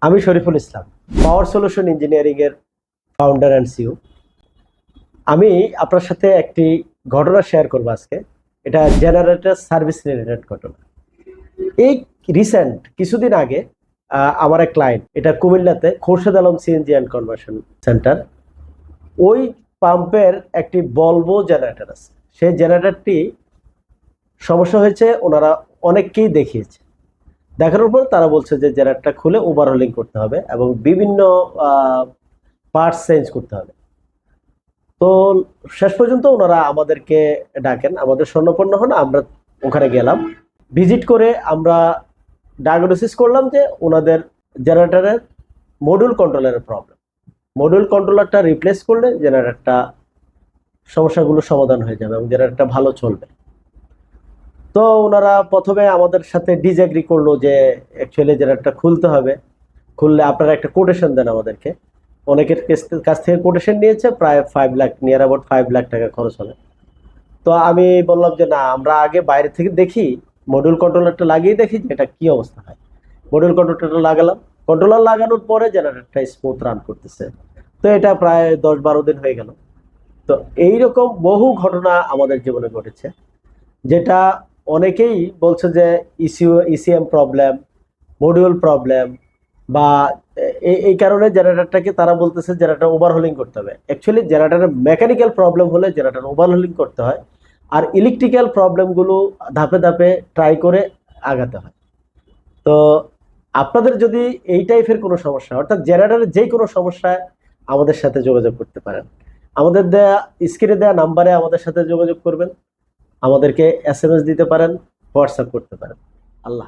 আমি শরীফুল ইসলাম, পাওয়ার solution engineering এর founder and CEO. আমি আপনার সাথে একটি ঘটনা শেয়ার করব আজকে। এটা জেনারেটর সার্ভিস রিলেটেড ঘটনা। এই রিসেন্ট কিছুদিন আগে আমার এক ক্লায়েন্ট, এটা কুমিল্লাতে Khorshed Alam CNG and conversion centre, ওই পাম্পের একটি বলবো জেনারেটর আছে। সেই জেনারেটরটি সমস্যা হয়েছে, ওনারা অনেককেই দেখিয়েছে। দেখানোর পর তারা বলছে যে জেনারেটরটা খুলে ওভারহোলিং করতে হবে এবং বিভিন্ন পার্টস চেঞ্জ করতে হবে। তো শেষ পর্যন্ত ওনারা আমাদেরকে ডাকেন, আমাদের স্বর্ণপন্ন হন, আমরা ওখানে গেলাম। ভিজিট করে আমরা ডায়াগনোসিস করলাম যে ওনাদের জেনারেটরের মডিউল কন্ট্রোলারের প্রবলেম। মডিউল কন্ট্রোলারটা রিপ্লেস করলে জেনারেটরটা সমস্যাগুলো সমাধান হয়ে যাবে এবং জেনারেটরটা ভালো চলবে। তো ওনারা প্রথমে আমাদের সাথে ডিসএগ্রি করলো যে অ্যাকচুয়ালি জেনারেটরটা খুলতে হবে, খুললে আপনারা একটা কোটেশন দেন আমাদেরকে। অনেকের কাছ থেকে কোটেশন নিয়েছে, প্রায় 5 লাখ, নিয়ার অ্যাবাউট 5 লাখ টাকা খরচ হবে। তো আমি বললাম যে না, আমরা আগে বাইরে থেকে দেখি, মডিউল কন্ট্রোলারটা লাগিয়ে দেখি যে এটা কি অবস্থা হয়। মডিউল কন্ট্রোলারটা লাগালাম, কন্ট্রোলার লাগানোর পরে জেনারেটরটা স্মুথ রান করতেছে। তো এটা প্রায় 10-12 দিন হয়ে গেল। তো এইরকম বহু ঘটনা আমাদের জীবনে ঘটেছে, যেটা অনেকেই বলছে যে ইসিএম প্রবলেম, মডিউল প্রবলেম, বা এই কারণে জেনারেটরটাকে তারা বলতেছে জেনারেটর ওভারহোলিং করতে হবে। অ্যাকচুয়ালি জেনারেটরের মেকানিক্যাল প্রবলেম হলে জেনারেটর ওভারহোলিং করতে হয়, আর ইলেকট্রিক্যাল প্রবলেমগুলো ধাপে ধাপে ট্রাই করে আগাতে হয়। তো আপনাদের যদি এই টাইপের কোনো সমস্যা, অর্থাৎ জেনারেটরের যে কোনো সমস্যায় আমাদের সাথে যোগাযোগ করতে পারেন। আমাদের দেয়া স্ক্রিনে দেওয়া নাম্বারে আমাদের সাথে যোগাযোগ করবেন, আমাদেরকে এসএমএস দিতে পারেন, হোয়াটসঅ্যাপ করতে পারেন। আল্লাহ।